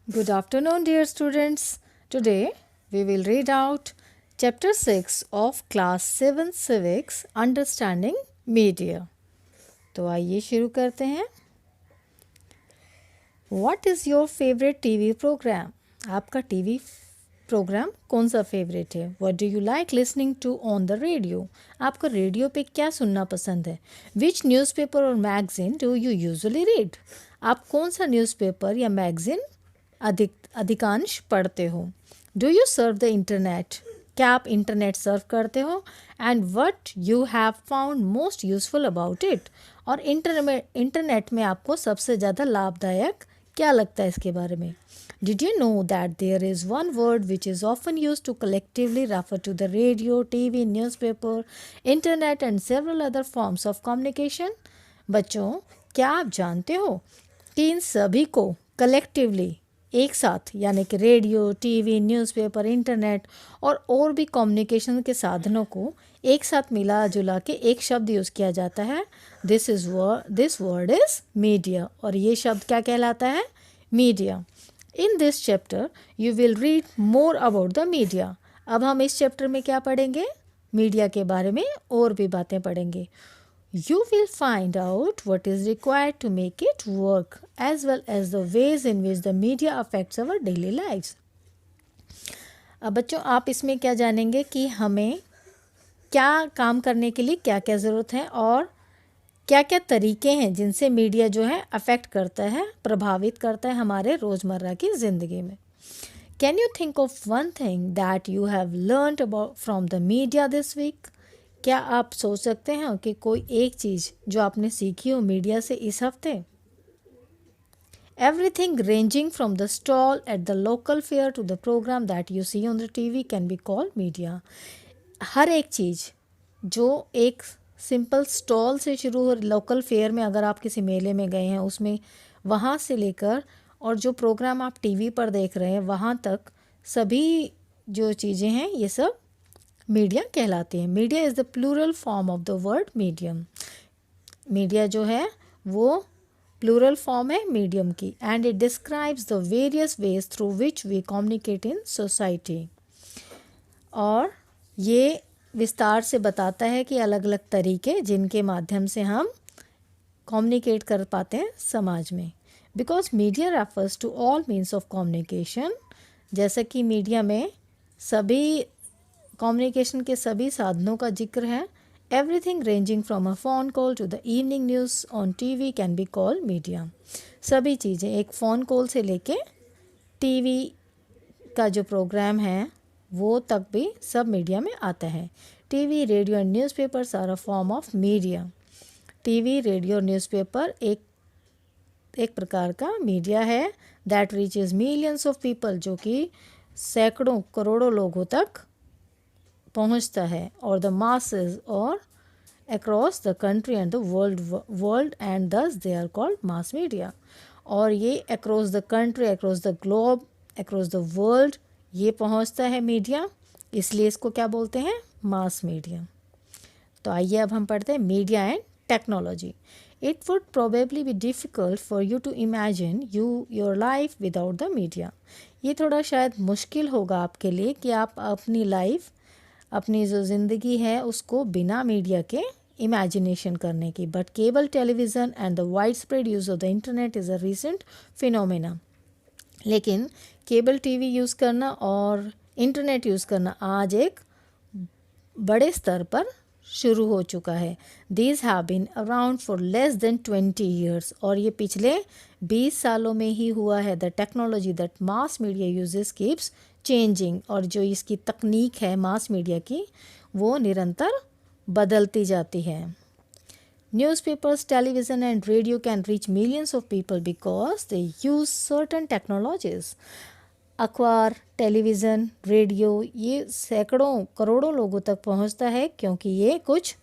Good afternoon, dear students. Today we will read out Chapter 6 of Class 7 Civics Understanding Media. तो आइए शुरू करते हैं. What is your favorite TV program? आपका TV programme कौन सा फेवरेट है? What do you like listening to on the radio? आपको रेडियो पे क्या सुनना पसंद है? Which newspaper or magazine do you usually read? आप कौन सा न्यूज़पेपर या मैगज़ीन अधिकांश पढ़ते हो? Do you surf the internet? क्या आप इंटरनेट सर्व करते हो? And what you have found most useful about it? और इंटरनेट में आपको सबसे ज़्यादा लाभदायक क्या लगता है इसके बारे में? Did you know that there is one word which is often used to collectively refer to the radio, TV, newspaper, internet and several other forms of communication? बच्चों, क्या आप जानते हो कि इन सभी को कलेक्टिवली एक साथ यानी कि रेडियो, टीवी, न्यूज़पेपर, इंटरनेट और भी कम्युनिकेशन के साधनों को एक साथ मिला जुला के एक शब्द यूज़ किया जाता है. This word is media. और ये शब्द क्या कहलाता है? Media. In this chapter you will read more about the media. अब हम इस चैप्टर में क्या पढ़ेंगे? मीडिया के बारे में और भी बातें पढ़ेंगे. You will find out what is required to make it work, as well as the ways in which the media affects our daily lives. अब बच्चों, आप इसमें क्या जानेंगे कि हमें क्या काम करने के लिए क्या क्या ज़रूरत है और क्या क्या तरीके हैं जिनसे मीडिया जो है अफेक्ट करता है, प्रभावित करता है हमारे रोज़मर्रा की ज़िंदगी में. Can you think of one thing that you have learned about from the media this week? क्या आप सोच सकते हैं कि कोई एक चीज़ जो आपने सीखी हो मीडिया से इस हफ्ते? Everything ranging from the stall at the local fair to the programme that you see on the TV can be called media. हर एक चीज़ जो एक सिंपल स्टॉल से शुरू हो, लोकल फेयर में अगर आप किसी मेले में गए हैं उसमें, वहाँ से लेकर और जो प्रोग्राम आप टीवी पर देख रहे हैं वहाँ तक सभी जो चीज़ें हैं ये सब मीडिया कहलाती है. Media is the plural form of the word medium. Media जो है वो प्लूरल फॉर्म है मीडियम की. And it describes the various ways through which we communicate in society. और ये विस्तार से बताता है कि अलग अलग तरीके जिनके माध्यम से हम कम्युनिकेट कर पाते हैं समाज में. Because media refers to all means of communication. जैसा कि मीडिया में सभी कम्युनिकेशन के सभी साधनों का जिक्र है. Everything ranging from a phone call to the evening news on TV can be called media. सभी चीज़ें, एक फ़ोन कॉल से लेके टीवी का जो प्रोग्राम है वो तक भी सब मीडिया में आता है. TV, radio and newspapers are a form of media. TV, radio और न्यूज़पेपर एक प्रकार का मीडिया है. That reaches millions of people, जो कि सैकड़ों करोड़ों लोगों तक पहुंचता है. और द मासेस और across the country and the world and thus they are called mass media. और ये across the country, across the globe, across the world ये पहुंचता है मीडिया, इसलिए इसको क्या बोलते हैं? Mass media. तो आइए अब हम पढ़ते हैं media and technology. It would probably be difficult for you to imagine your life without the media. ये थोड़ा शायद मुश्किल होगा आपके लिए कि आप अपनी लाइफ, अपनी जो ज़िंदगी है उसको बिना मीडिया के इमेजिनेशन करने की. But cable television and the wide spread use of the internet is a recent phenomena. लेकिन केबल टीवी यूज़ करना और इंटरनेट यूज़ करना आज एक बड़े स्तर पर शुरू हो चुका है. These have been around for less than 20 years. और ये पिछले 20 सालों में ही हुआ है. The technology that mass media uses keeps changing. और जो इसकी तकनीक है मास मीडिया की वो निरंतर बदलती जाती है. Newspapers, television and radio can reach millions of people because they use certain technologies. अखबार, टेलीविज़न, रेडियो ये सैकड़ों करोड़ों लोगों तक पहुंचता है क्योंकि ये कुछ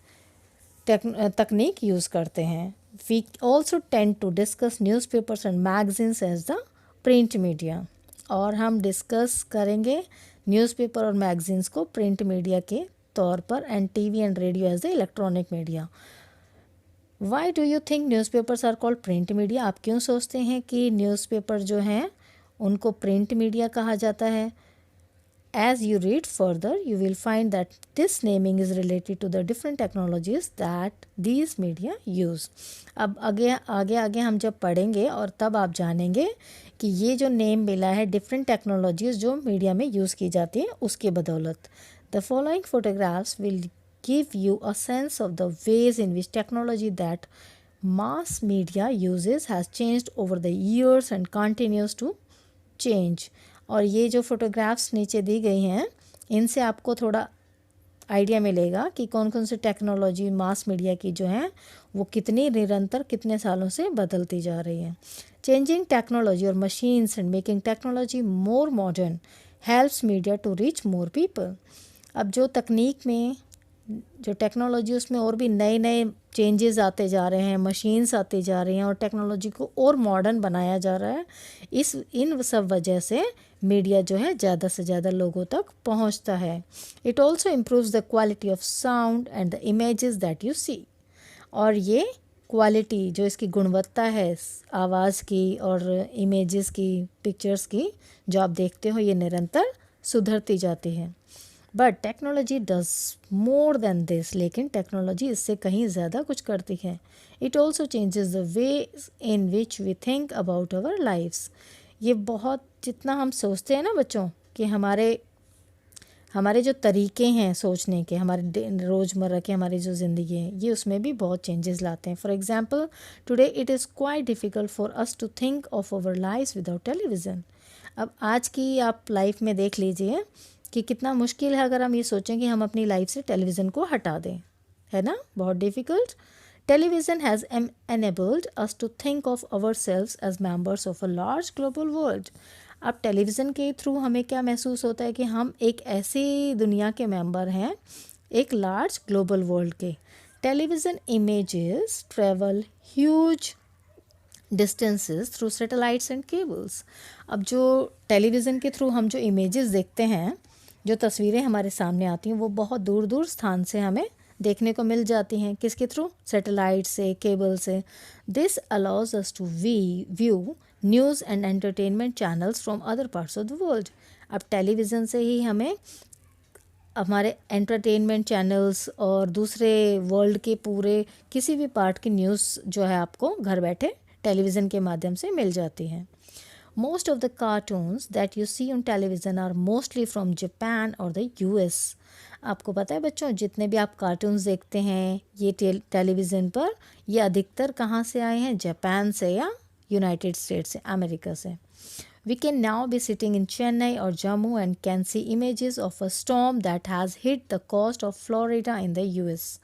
तकनीक यूज़ करते हैं. We also tend to discuss newspapers and magazines as the print media. और हम डिस्कस करेंगे न्यूज़पेपर और मैगजीन्स को प्रिंट मीडिया के तौर पर and TV and radio as the electronic media. Why do you think newspapers are called print media? आप क्यों सोचते हैं कि न्यूज़पेपर जो हैं उनको प्रिंट मीडिया कहा जाता है। As you read further, you will find that this naming is related to the different technologies that these media use. अब आगे आगे आगे हम जब पढ़ेंगे और तब आप जानेंगे कि ये जो नेम मिला है डिफरेंट टेक्नोलॉजीज़ जो मीडिया में यूज़ की जाती हैं उसके बदौलत। The following photographs will give you a sense of the ways in which technology that mass media uses has changed over the years and continues to change. और ये जो फोटोग्राफ्स नीचे दी गई हैं इनसे आपको थोड़ा आइडिया मिलेगा कि कौन कौन सी टेक्नोलॉजी मास मीडिया की जो है वो कितनी निरंतर कितने सालों से बदलती जा रही है। चेंजिंग टेक्नोलॉजी और machines and making technology more modern helps media to reach more people. अब जो तकनीक में जो टेक्नोलॉजी उसमें और भी नए नए चेंजेस आते जा रहे हैं, मशीन्स आती जा रही हैं और टेक्नोलॉजी को और मॉडर्न बनाया जा रहा है। इन सब वजह से मीडिया जो है ज़्यादा से ज़्यादा लोगों तक पहुंचता है। It also improves the quality of sound and the images that you see. और ये क्वालिटी जो इसकी गुणवत्ता है आवाज़ की और इमेजेस की, पिक्चर्स की जो आप देखते हो ये निरंतर सुधरती जाती है। But technology does more than this, लेकिन टेक्नोलॉजी इससे कहीं ज़्यादा कुछ करती है। It also changes the way in which we think about our lifes. ये बहुत जितना हम सोचते हैं ना बच्चों कि हमारे जो तरीके हैं सोचने के, हमारे रोज़मर्रा के हमारी जो ज़िंदगी है ये उसमें भी बहुत चेंजेस लाते हैं। For example today it is quite difficult for us to think of our life without television. अब आज की आप लाइफ में देख लीजिए कि कितना मुश्किल है अगर हम ये सोचें कि हम अपनी लाइफ से टेलीविज़न को हटा दें, है ना, बहुत difficult. Television has enabled us to think of ourselves as members of a large global world। अब टेलीविज़न के थ्रू हमें क्या महसूस होता है कि हम एक ऐसी दुनिया के मेंबर हैं, एक लार्ज ग्लोबल वर्ल्ड के। Television images travel huge distances through satellites and cables. अब जो टेलीविज़न के थ्रू हम जो इमेजेस देखते हैं, जो तस्वीरें हमारे सामने आती हैं वो बहुत दूर दूर स्थान से हमें देखने को मिल जाती हैं। किसके थ्रू? सैटेलाइट से, केबल से। This allows us to view news and entertainment channels from other parts of the world. अब टेलीविज़न से ही हमें हमारे एंटरटेनमेंट चैनल्स और दूसरे वर्ल्ड के पूरे किसी भी पार्ट की न्यूज़ जो है आपको घर बैठे टेलीविज़न के माध्यम से मिल जाती हैं। Most of the cartoons that you see on television are mostly from Japan or the US। आपको पता है बच्चों जितने भी आप कार्टून्स देखते हैं ये टेलीविज़न पर, ये अधिकतर कहाँ से आए हैं? जापान से या यूनाइटेड स्टेट्स से, अमेरिका से। We can now be sitting in Chennai or Jammu and can see images of a storm that has hit the coast of Florida in the US।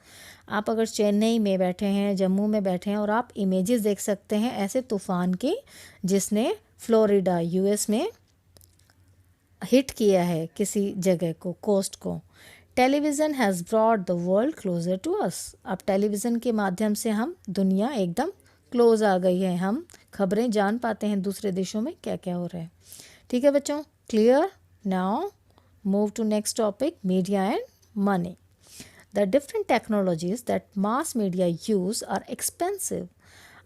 आप अगर चेन्नई में बैठे हैं, जम्मू में बैठे हैं और आप इमेजेस देख सकते हैं ऐसे तूफ़ान की जिसने फ्लोरिडा यूएस में हिट किया है किसी जगह को, कोस्ट को। Television has brought the world closer to us. अब टेलीविज़न के माध्यम से हम दुनिया एकदम क्लोज़ आ गई है, हम खबरें जान पाते हैं दूसरे देशों में क्या क्या हो रहा है। ठीक है बच्चों, clear? Now move to next topic, media and money. The different technologies that mass media use are expensive.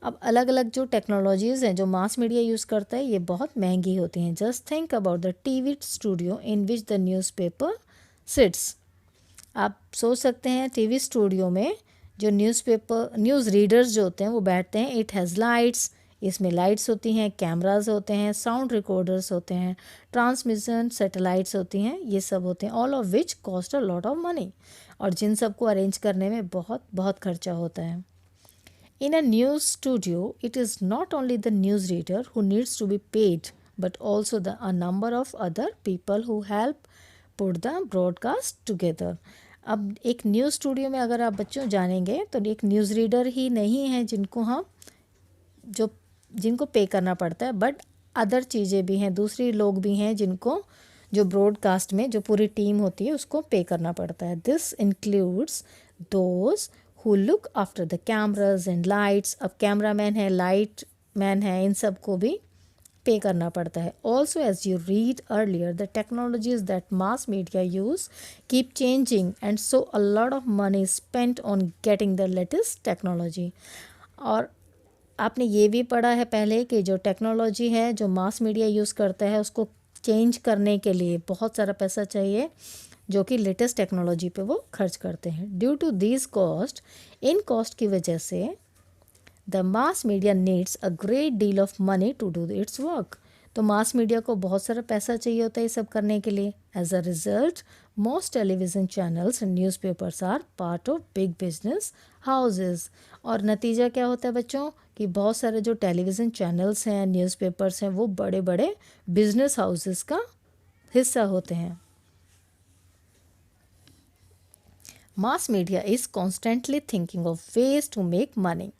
अब अलग अलग जो टेक्नोलॉजीज़ हैं जो मास मीडिया यूज़ करता है ये बहुत महंगी होती हैं। Just think about the TV studio in which the newspaper sits. आप सोच सकते हैं टीवी स्टूडियो में जो न्यूज़ रीडर्स जो होते हैं वो बैठते हैं। इट हैज़ लाइट्स, इसमें लाइट्स होती हैं, कैमराज होते हैं, साउंड रिकॉर्डर्स होते हैं, ट्रांसमिशन सैटेलाइट्स होती हैं, ये सब होते हैं। All of which cost a lot of money. और जिन सबको अरेंज करने में बहुत बहुत खर्चा होता है। In a news studio, it is not only the newsreader who needs to be paid, but also a number of other people who help put the broadcast together। अब एक न्यूज़ स्टूडियो में अगर आप बच्चों जानेंगे तो एक न्यूज़ रीडर ही नहीं है जिनको पे करना पड़ता है, बट अदर चीज़ें भी हैं, दूसरे लोग भी हैं जिनको जो ब्रॉडकास्ट में जो पूरी टीम होती है उसको पे करना पड़ता है। This includes those who look after the cameras and lights। अब कैमरामैन है, लाइट मैन है, इन सब को भी पे करना पड़ता है। Also as you read earlier, the technologies that mass media use keep changing and so a lot of money is spent on getting the latest technology। और आपने ये भी पढ़ा है पहले कि जो टेक्नोलॉजी है जो मास मीडिया यूज़ करता है उसको चेंज करने के लिए बहुत सारा पैसा चाहिए, जो कि लेटेस्ट टेक्नोलॉजी पे वो खर्च करते हैं। ड्यू टू दिस कॉस्ट, इन कॉस्ट की वजह से the mass media needs a great deal of money to do its work. तो मास मीडिया को बहुत सारा पैसा चाहिए होता है ये सब करने के लिए। As a result, most television channels and newspapers are part of big business houses. और नतीजा क्या होता है बच्चों कि बहुत सारे जो टेलीविज़न चैनल्स हैं, न्यूज़पेपर्स हैं, वो बड़े बड़े बिजनेस हाउसेस का हिस्सा होते हैं। Mass media is constantly thinking of ways to make money.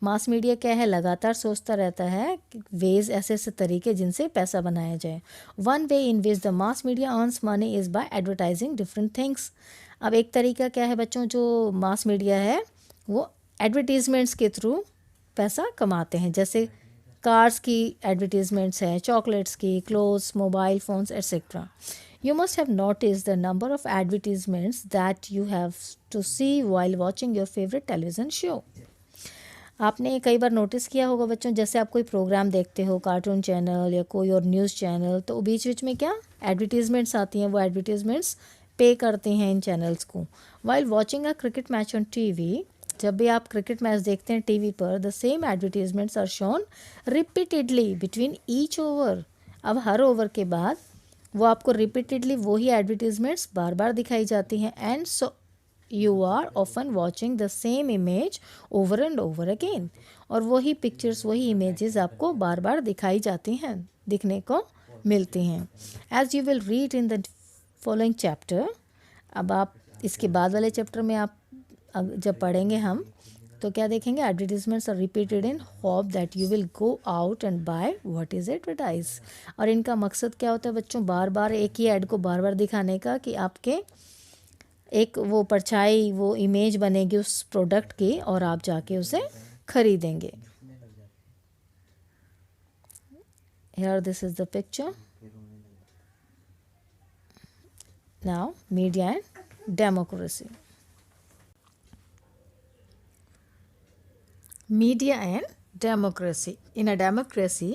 Mass media क्या है, लगातार सोचता रहता है वेज, ऐसे ऐसे तरीके जिनसे पैसा बनाया जाए। One way in which the mass media earns money is by advertising different things. अब एक तरीका क्या है बच्चों, जो मास मीडिया है वो एडवर्टीज़मेंट्स के थ्रू पैसा कमाते हैं। जैसे कार्स की एडवर्टीज़मेंट्स हैं, चॉकलेट्स की, clothes, mobile phones etcetera. You must have noticed the number of advertisements that you have to see while watching your favorite television show. आपने कई बार नोटिस किया होगा बच्चों, जैसे आप कोई प्रोग्राम देखते हो, कार्टून चैनल या कोई और न्यूज़ चैनल, तो बीच बीच में क्या एडवर्टीज़मेंट्स आती हैं, वो एडवर्टीज़मेंट्स पे करते हैं इन चैनल्स को। While watching a cricket match on TV, जब भी आप क्रिकेट मैच देखते हैं टीवी पर, the same advertisements are shown repeatedly between each over. अब हर ओवर के बाद वो आपको रिपीटेडली वही एडवर्टीज़मेंट्स बार बार दिखाई जाती हैं। And so you are often watching the same image over and over again. और वही पिक्चर्स, वही इमेजेस आपको बार बार दिखाई जाती हैं, दिखने को मिलती हैं। As you will read in the following chapter, अब आप इसके बाद वाले चैप्टर में आप जब पढ़ेंगे हम, तो क्या देखेंगे, advertisements are repeated in hope that you will go out and buy what is advertise. और इनका मकसद क्या होता है बच्चों, बार बार एक ही ऐड को बार बार दिखाने का, कि आपके एक वो परछाई, वो इमेज बनेगी उस प्रोडक्ट की और आप जाके उसे खरीदेंगे। Here this is the picture. Now media and democracy. Media and democracy. In a democracy,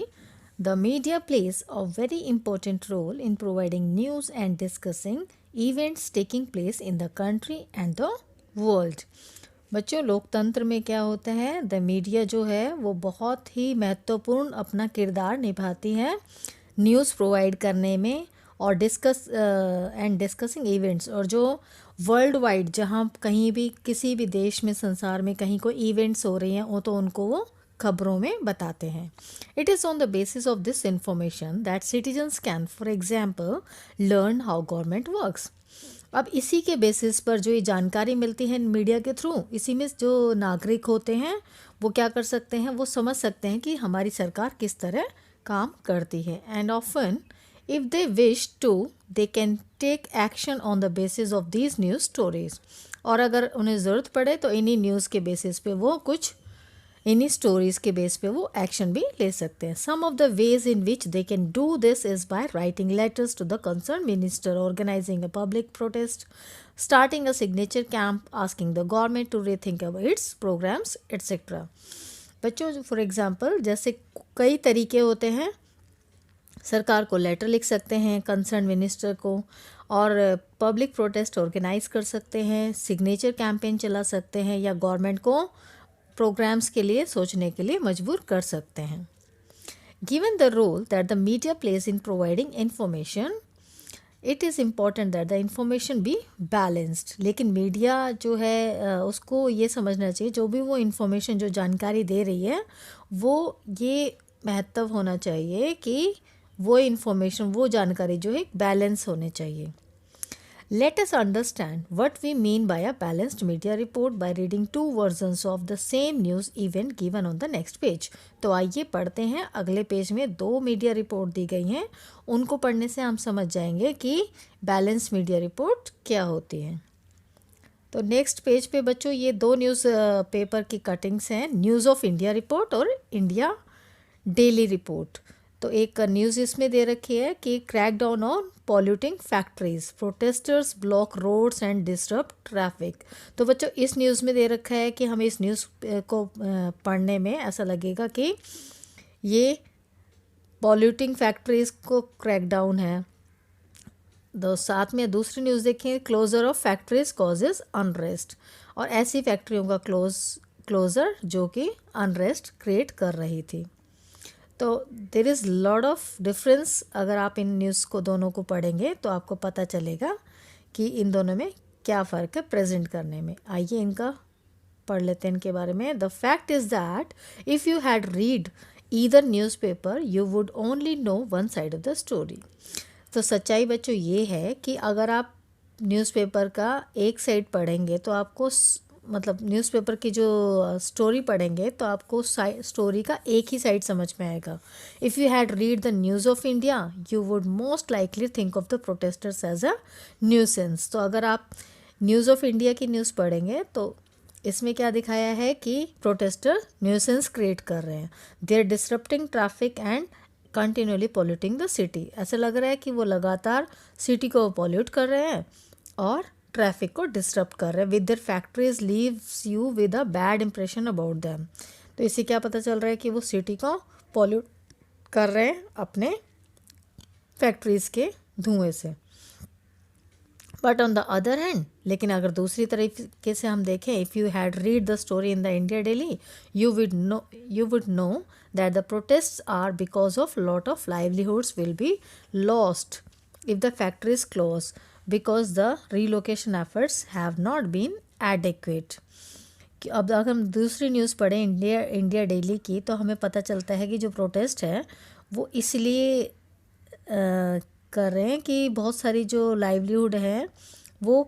the media plays a very important role in providing news and discussing events taking place in the country and the world. बच्चों, लोकतंत्र में क्या होता है, the media जो है वो बहुत ही महत्वपूर्ण अपना किरदार निभाती है न्यूज़ प्रोवाइड करने में और डिस्कसिंग इवेंट्स। और जो वर्ल्ड वाइड, जहाँ कहीं भी किसी भी देश में, संसार में कहीं कोई इवेंट्स हो रही हैं, वो तो उनको वो खबरों में बताते हैं। It is on the basis of this information that citizens can for example learn how government works. अब इसी के बेसिस पर जो ये जानकारी मिलती है मीडिया के थ्रू, इसी में जो नागरिक होते हैं वो क्या कर सकते हैं, वो समझ सकते हैं कि हमारी सरकार किस तरह काम करती है। And often if they wish to they can take action on the basis of these news stories. और अगर उन्हें ज़रूरत पड़े तो इन्हीं न्यूज़ के बेसिस पे वो कुछ, इन्हीं स्टोरीज़ के बेस पे वो एक्शन भी ले सकते हैं। Some of the ways in which they can do this is by writing letters to the concern minister, organising a public protest, starting a signature camp, asking the government to rethink about its programs, etc. बच्चों, for example जैसे कई तरीके होते हैं, सरकार को letter लिख सकते हैं, कंसर्न मिनिस्टर को, और पब्लिक प्रोटेस्ट ऑर्गेनाइज कर सकते हैं, सिग्नेचर कैंपेन चला सकते हैं, या गवर्नमेंट को प्रोग्राम्स के लिए सोचने के लिए मजबूर कर सकते हैं। Given the role that the media plays in providing information, it is important that the information be balanced. लेकिन मीडिया जो है उसको ये समझना चाहिए, जो भी वो इंफॉर्मेशन, जो जानकारी दे रही है, वो ये महत्व होना चाहिए कि वो इंफॉर्मेशन, वो जानकारी जो है बैलेंस होने चाहिए। Let us understand what we mean by a balanced media report by reading two versions of the same news event given on the next page. तो आइए पढ़ते हैं, अगले पेज में दो मीडिया रिपोर्ट दी गई हैं, उनको पढ़ने से हम समझ जाएंगे कि बैलेंस मीडिया रिपोर्ट क्या होती है। तो नेक्स्ट पेज पे बच्चों ये दो न्यूज़ पेपर की कटिंग्स हैं, न्यूज़ ऑफ इंडिया रिपोर्ट और इंडिया डेली रिपोर्ट। तो एक न्यूज़ इसमें दे रखी है कि crack down on polluting factories, protesters block roads and disturb traffic. तो बच्चों इस न्यूज़ में दे रखा है कि हमें इस न्यूज़ को पढ़ने में ऐसा लगेगा कि ये पॉल्यूटिंग फैक्ट्रीज को क्रैक डाउन है। तो साथ में दूसरी न्यूज़ देखें, closure of factories causes unrest, और ऐसी फैक्ट्रियों का क्लोजर जो कि अनरेस्ट क्रिएट कर रही थी। तो there is lot of difference. अगर आप इन न्यूज़ को दोनों को पढ़ेंगे तो आपको पता चलेगा कि इन दोनों में क्या फ़र्क है प्रेजेंट करने में। आइए इनका पढ़ लेते हैं इनके बारे में। The fact is that if you had read either newspaper you would only know one side of the story. तो सच्चाई बच्चों ये है कि अगर आप न्यूज़पेपर का एक साइड पढ़ेंगे तो आपको मतलब न्यूज़पेपर की जो स्टोरी पढ़ेंगे तो आपको स्टोरी का एक ही साइड समझ में आएगा। If you had read the news of India you would most likely think of the protesters as a nuisance. तो अगर आप न्यूज़ ऑफ इंडिया की न्यूज़ पढ़ेंगे तो इसमें क्या दिखाया है कि प्रोटेस्टर न्यूसेंस क्रिएट कर रहे हैं, they are disrupting traffic and continuously polluting the city. ऐसा लग रहा है कि वो लगातार सिटी को पॉल्यूट कर रहे हैं और ट्रैफिक को डिस्टर्ब कर रहे हैं। With their factories leaves you with a bad impression about them. तो इससे क्या पता चल रहा है कि वो सिटी को पॉल्यूट कर रहे हैं अपने फैक्ट्रीज के धुएं से। But on the other hand, लेकिन अगर दूसरी तरीके से हम देखें, if you had read the story in the India daily you would know that the protests are because of lot of livelihoods will be lost if the factories close because the relocation efforts have not been adequate. अब अगर हम दूसरी news पढ़ें India daily की तो हमें पता चलता है कि जो प्रोटेस्ट है वो इसलिए कर रहे हैं कि बहुत सारी जो लाइवलीहुड है वो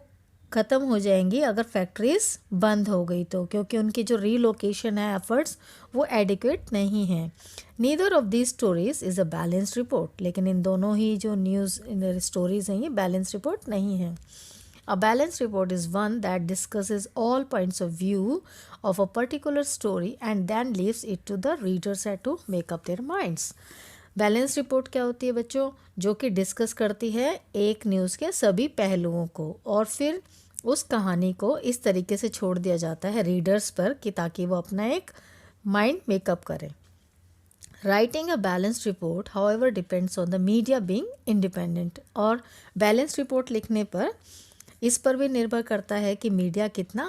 ख़त्म हो जाएंगी अगर फैक्ट्रीज बंद हो गई तो, क्योंकि उनकी जो रीलोकेशन है एफर्ट्स वो एडिक्वेट नहीं है। Neither of these stories is a balanced report. लेकिन इन दोनों ही जो न्यूज़ स्टोरीज हैं ये बैलेंस रिपोर्ट नहीं है। A balanced report is one that discusses all points of view of a particular story and then leaves it to the readers to make up their minds. Balance report क्या होती है बच्चों? जो कि discuss करती है एक न्यूज़ के सभी पहलुओं को और फिर उस कहानी को इस तरीके से छोड़ दिया जाता है रीडर्स पर कि ताकि वो अपना एक माइंड मेकअप करें। Writing a balanced report however depends on the media being independent. और बैलेंस्ड रिपोर्ट लिखने पर इस पर भी निर्भर करता है कि मीडिया कितना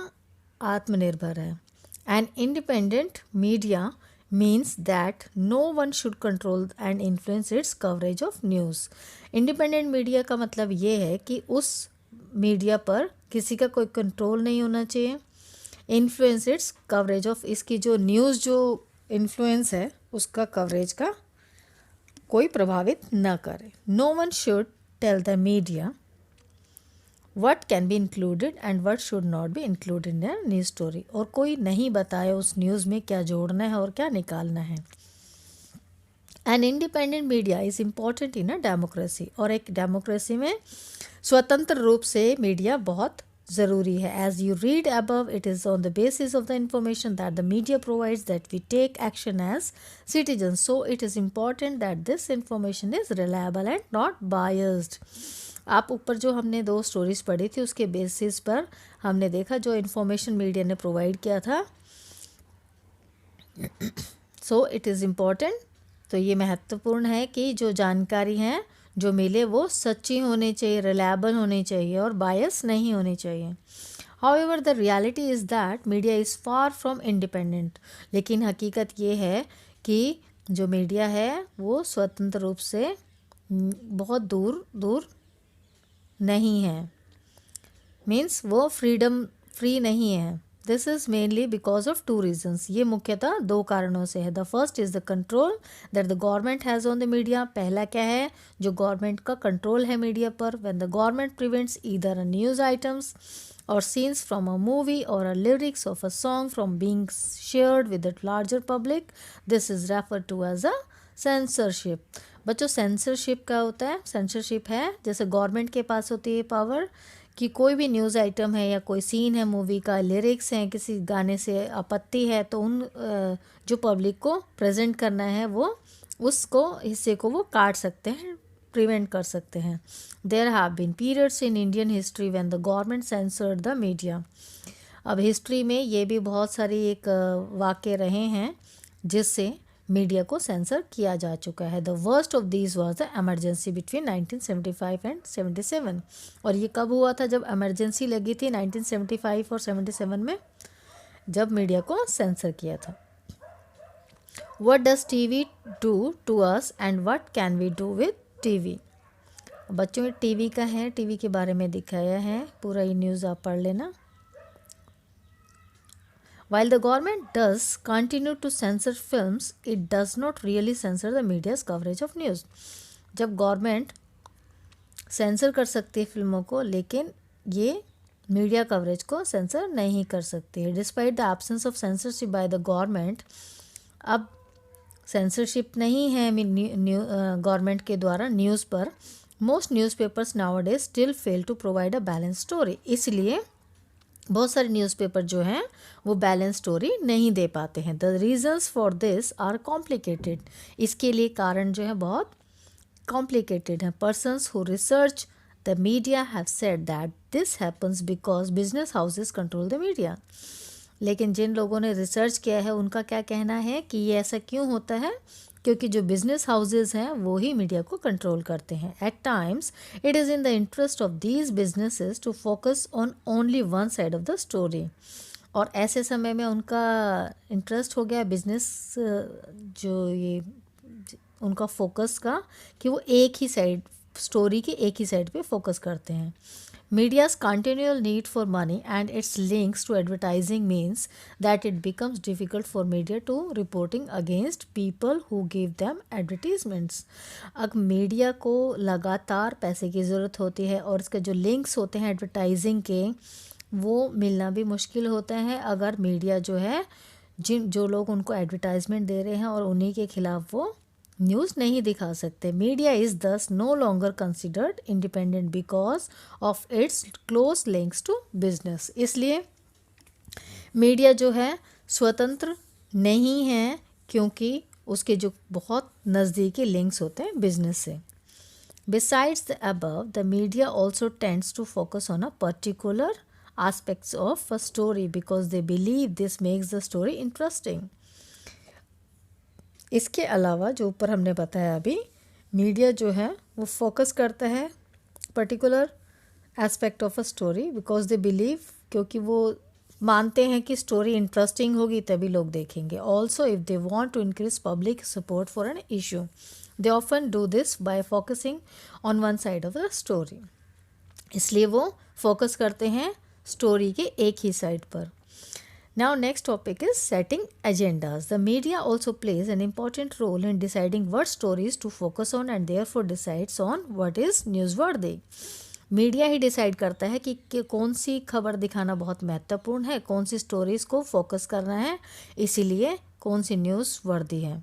आत्मनिर्भर है। An independent media means that no one should control and influence its coverage of news. Independent media का मतलब ये है कि उस मीडिया पर किसी का कोई कंट्रोल नहीं होना चाहिए। इन्फ्लुएंस इट्स कवरेज ऑफ, इसकी जो न्यूज़ जो इन्फ्लुएंस है उसका कवरेज का कोई प्रभावित न करे। No one should tell the media what can be included and what should not be included in a news story। और कोई नहीं बताए उस न्यूज़ में क्या जोड़ना है और क्या निकालना है। An independent media is important in a democracy। और एक डेमोक्रेसी में स्वतंत्र रूप से मीडिया बहुत ज़रूरी है। As you read above, it is on the basis of the information that the media provides that we take action as citizens. So it is important that this information is reliable and not biased। आप ऊपर जो हमने दो stories पढ़ी थी उसके basis पर हमने देखा जो इन्फॉर्मेशन मीडिया ने प्रोवाइड किया था। सो इट इज़ इम्पॉर्टेंट, तो ये महत्वपूर्ण है कि जो जानकारी हैं जो मिले वो सच्ची होनी चाहिए, रिलायबल होनी चाहिए और बायस नहीं होनी चाहिए। However the reality is that media is far from independent. लेकिन हकीकत ये है कि जो मीडिया है वो स्वतंत्र रूप से बहुत दूर नहीं है, मीन्स वो फ्री नहीं है। This is mainly because of two reasons. ये मुख्यतः दो कारणों से है। The first is the control that the government has on the media. पहला क्या है? जो गवर्नमेंट का कंट्रोल है मीडिया पर। When the government prevents either a news items or scenes from a movie or a lyrics of a song from being shared with the larger public, this is referred to as a censorship। बच्चों censorship क्या होता है? Censorship है जैसे government के पास होती है power कि कोई भी न्यूज़ आइटम है या कोई सीन है मूवी का, लिरिक्स हैं, किसी गाने से आपत्ति है तो उन जो पब्लिक को प्रेजेंट करना है वो उसको हिस्से को वो काट सकते हैं, प्रिवेंट कर सकते हैं। There have been periods in Indian history when the government censored the media. अब हिस्ट्री में ये भी बहुत सारी एक वाक़ये रहे हैं जिससे मीडिया को सेंसर किया जा चुका है। The worst of these was the emergency between 1975 and 77। और ये कब हुआ था? जब एमरजेंसी लगी थी 1975 और 77 में, जब मीडिया को सेंसर किया था। What does TV do to us and what can we do with TV? बच्चों ये टीवी का है, टीवी के बारे में दिखाया है, पूरा ये न्यूज़ आप पढ़ लेना। While the government does continue to censor films, it does not really censor the media's coverage of news. जब गवर्नमेंट सेंसर कर सकती है फिल्मों को, लेकिन ये मीडिया कवरेज को सेंसर नहीं कर सकती है। Despite the absence of censorship by the government, अब सेंसरशिप नहीं है गवर्नमेंट के द्वारा न्यूज़ पर, most newspapers nowadays still fail to provide a balance story. इसलिए बहुत सारे न्यूज़पेपर जो हैं वो बैलेंस स्टोरी नहीं दे पाते हैं। The reasons for this are complicated, इसके लिए कारण जो है बहुत कॉम्प्लिकेटेड हैं। Persons who research the media have said that this happens because business houses control the media. लेकिन जिन लोगों ने रिसर्च किया है उनका क्या कहना है कि ये ऐसा क्यों होता है? क्योंकि जो बिजनेस हाउसेस हैं वो ही मीडिया को कंट्रोल करते हैं। At times it is in the interest of these businesses to focus on only one side of the story. और ऐसे समय में उनका इंटरेस्ट हो गया बिजनेस, जो ये उनका फोकस का, कि वो एक ही साइड, स्टोरी के एक ही साइड पे फोकस करते हैं। Media's continual need for money and its links to advertising means that it becomes difficult for media to reporting against people who give them advertisements. अब मीडिया को लगातार पैसे की ज़रूरत होती है और इसके जो लिंक्स होते हैं एडवर्टाइजिंग के, वो मिलना भी मुश्किल होता है अगर मीडिया जो है, जो लोग उनको एडवर्टाइजमेंट दे रहे हैं और उन्हीं के खिलाफ वो न्यूज़ नहीं दिखा सकते। Media is thus no longer considered independent because of its close links to business. इसलिए मीडिया जो है स्वतंत्र नहीं है क्योंकि उसके जो बहुत नज़दीकी लिंक्स होते हैं बिजनेस से। Besides the above, the media also tends to focus on a particular aspects of a story because they believe this makes the story interesting. इसके अलावा जो ऊपर हमने बताया अभी, मीडिया जो है वो फोकस करता है particular aspect of a story because they believe, क्योंकि वो मानते हैं कि स्टोरी इंटरेस्टिंग होगी तभी लोग देखेंगे। Also if they want to increase public support for an issue, they often do this by focusing on one side of the story. इसलिए वो फोकस करते हैं स्टोरी के एक ही साइड पर। Now next topic is setting agendas. The media also plays an important role in deciding what stories to focus on and therefore decides on what is newsworthy. Media ही decide करता है कि कौन सी खबर दिखाना बहुत महत्वपूर्ण है, कौन सी स्टोरीज को फोकस करना है, इसीलिए कौन सी न्यूज़ वर्दी है।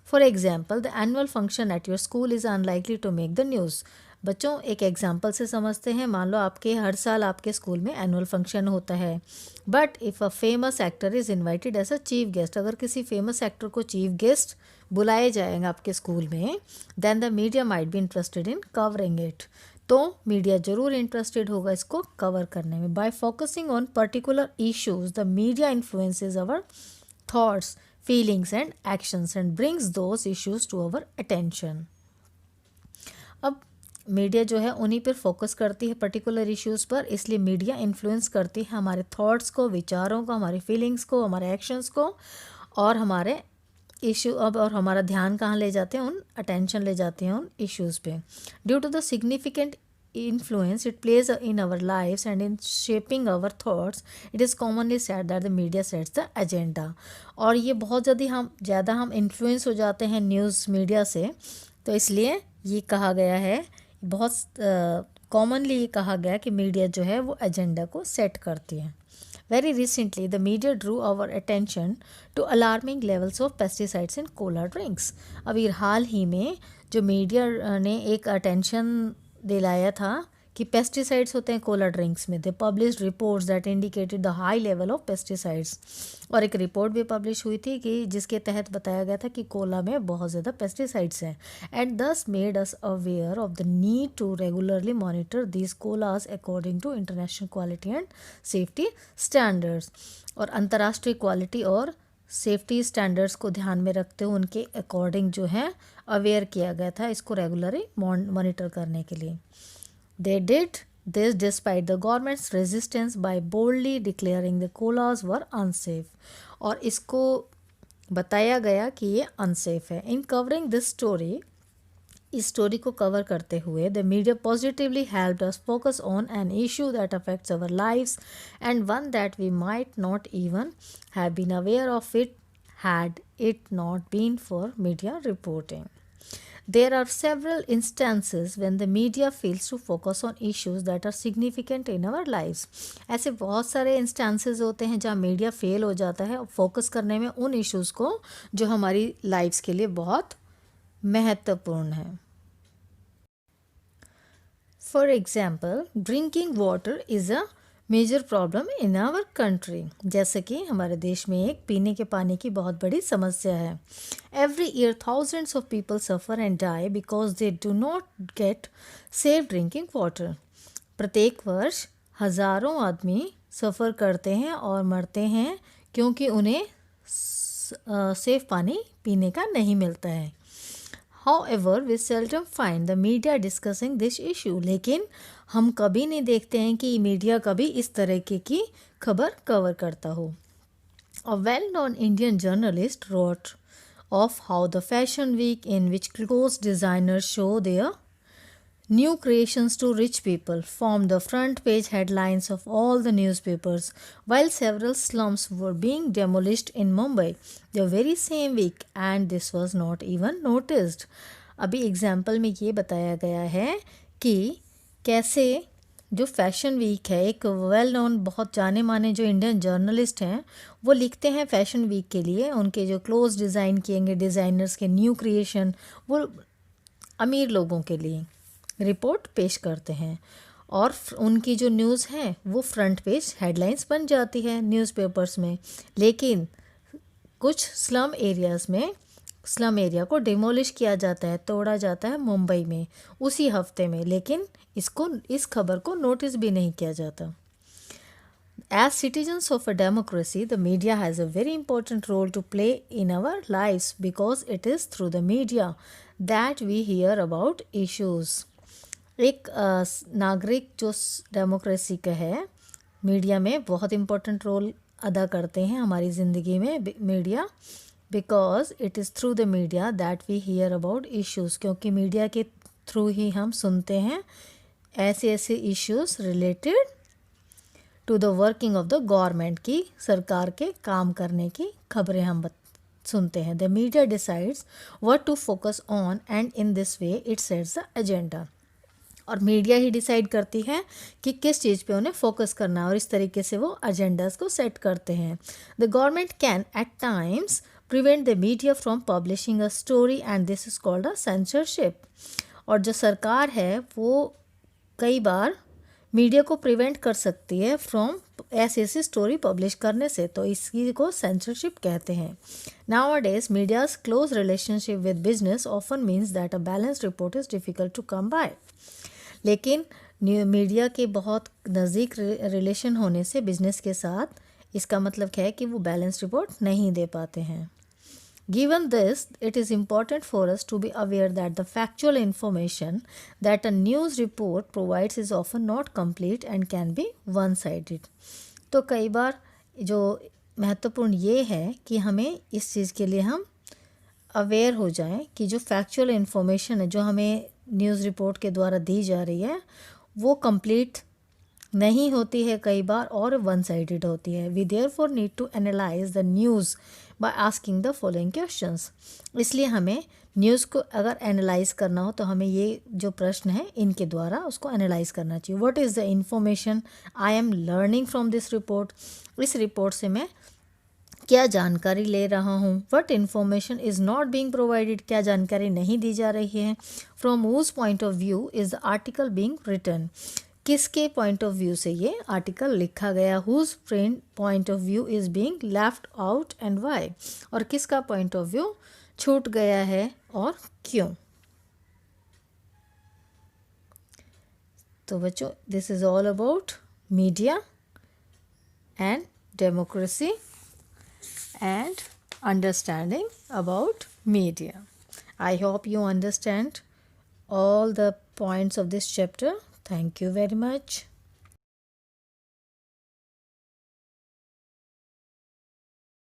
For example, the annual function at your school is unlikely to make the news. बच्चों एक एग्जाम्पल से समझते हैं। मान लो आपके हर साल आपके स्कूल में एनुअल फंक्शन होता है, but if a famous actor is invited as a chief guest, अगर किसी फेमस एक्टर को चीफ गेस्ट बुलाए जाएंगे आपके स्कूल में, then the media might be interested in covering it. तो मीडिया ज़रूर इंटरेस्टेड होगा इसको कवर करने में। By focusing on particular issues, the media influences our thoughts, feelings and actions and brings those issues to our attention. अब media जो है उन्हीं पर फोकस करती है पर्टिकुलर इश्यूज़ पर, इसलिए मीडिया इन्फ्लुएंस करती है हमारे थॉट्स को, विचारों को, हमारे फीलिंग्स को, हमारे एक्शंस को, और हमारे इशू अब और हमारा ध्यान कहाँ ले जाते हैं, उन अटेंशन ले जाते हैं उन इश्यूज़ पे। Due to the significant influence it plays in our lives and in shaping our thoughts, it is commonly said that the media sets the agenda. और ये बहुत ज़्यादा हम इन्फ्लुएंस हो जाते हैं न्यूज़ मीडिया से, तो इसलिए ये कहा गया है, बहुत कॉमनली ये कहा गया कि मीडिया जो है वो एजेंडा को सेट करती है। Very recently, the media drew our attention to alarming levels of pesticides in cola drinks. अभी हाल ही में जो मीडिया ने एक अटेंशन दिलाया था कि पेस्टिसाइड्स होते हैं कोला ड्रिंक्स में। They publish reports that indicated the high level of pesticides, और एक रिपोर्ट भी पब्लिश हुई थी कि जिसके तहत बताया गया था कि कोला में बहुत ज़्यादा पेस्टिसाइड्स हैं, and thus made us aware of the need to regularly monitor these colas according to international quality and safety standards. और अंतर्राष्ट्रीय क्वालिटी और सेफ्टी स्टैंडर्ड्स को ध्यान में रखते हुए उनके अकॉर्डिंग जो है अवेयर किया गया था इसको रेगुलरली मॉनिटर करने के लिए। They did this despite the government's resistance by boldly declaring the colas were unsafe, और इसको बताया गया कि ये अनसेफ है। इन कवरिंग दिस स्टोरी, इस स्टोरी को कवर करते हुए the media positively helped us focus on an issue that affects our lives and one that we might not even have been aware of it had it not been for media reporting. There are several instances when the media fails to focus on issues that are significant in our lives. ऐसे बहुत सारे instances होते हैं जहाँ media fail हो जाता है focus करने में उन इश्यूज़ को जो हमारी लाइफ्स के लिए बहुत महत्वपूर्ण है। For example, drinking water is a major problem in our country. जैसे कि हमारे देश में एक पीने के पानी की बहुत बड़ी समस्या है। Every year thousands of people suffer and die because they do not get safe drinking water. प्रत्येक वर्ष हज़ारों आदमी सफ़र करते हैं और मरते हैं क्योंकि उन्हें सेफ पानी पीने का नहीं मिलता है। However, we seldom find the media discussing this issue. लेकिन हम कभी नहीं देखते हैं कि मीडिया कभी इस तरह की खबर कवर करता हो। A well-known Indian journalist wrote of how the fashion week in which clothes designers show their new creations to rich people formed the front page headlines of all the newspapers, while several slums were being demolished in Mumbai the very same week, and this was not even noticed. अभी example में ये बताया गया है कि कैसे जो fashion week है, एक वेल नोन बहुत जाने माने जो इंडियन जर्नलिस्ट हैं वो लिखते हैं फैशन वीक के लिए, उनके जो क्लोथ्स डिज़ाइन किएंगे डिज़ाइनर्स के न्यू क्रिएशन वो अमीर लोगों के लिए रिपोर्ट पेश करते हैं, और उनकी जो न्यूज़ है वो फ्रंट पेज हेडलाइंस बन जाती है न्यूज़पेपर्स में। लेकिन कुछ स्लम एरियाज़ में स्लम एरिया को डिमोलिश किया जाता है, तोड़ा जाता है मुंबई में उसी हफ्ते में, लेकिन इस खबर को नोटिस भी नहीं किया जाता। As citizens of a democracy, the media has a very important role to play in our lives because it is through the media that we hear about issues. एक नागरिक जो डेमोक्रेसी का है मीडिया में बहुत इम्पोर्टेंट रोल अदा करते हैं हमारी ज़िंदगी में media, because it is through the media that we hear about issues, क्योंकि मीडिया के थ्रू ही हम सुनते हैं ऐसे issues related to the working of the government की, सरकार के काम करने की खबरें हम सुनते हैं। The media decides what to focus on and in this way it sets the agenda, और मीडिया ही डिसाइड करती है कि किस चीज़ पे उन्हें फोकस करना है और इस तरीके से वो एजेंडाज को सेट करते हैं। The government can at times prevent the media from publishing a story and this is called a censorship, और जो सरकार है वो कई बार मीडिया को प्रिवेंट कर सकती है फ्रॉम ऐसी स्टोरी पब्लिश करने से, तो इसी को सेंसरशिप कहते हैं। Nowadays, media's close relationship with business often means that a balanced report is difficult to come by. लेकिन मीडिया के बहुत नज़दीक रिलेशन होने से बिजनेस के साथ इसका मतलब क्या है कि वो बैलेंस रिपोर्ट नहीं दे पाते हैं। Given this, it is important for us to be aware that the factual information that a news report provides is often not complete and can be one-sided. तो कई बार जो महत्वपूर्ण ये है कि हमें इस चीज़ के लिए हम अवेयर हो जाएं कि जो फैक्चुअल इन्फॉर्मेशन है जो हमें न्यूज़ रिपोर्ट के द्वारा दी जा रही है वो कंप्लीट नहीं होती है कई बार और वन साइडेड होती है। We therefore need to analyse the news by asking the following questions. इसलिए हमें न्यूज़ को अगर एनालाइज करना हो तो हमें ये जो प्रश्न है इनके द्वारा उसको एनालाइज करना चाहिए। What is the information I am learning from this report, इस रिपोर्ट से मैं क्या जानकारी ले रहा हूँ। What information is not being provided, क्या जानकारी नहीं दी जा रही है। From whose point of view is the article being written, किसके पॉइंट ऑफ व्यू से ये आर्टिकल लिखा गया, whose point of view is being left out and why, और किसका पॉइंट ऑफ व्यू छूट गया है और क्यों। तो बच्चों, this is all about media and democracy and understanding about media. I hope you understand all the points of this chapter. Thank you very much.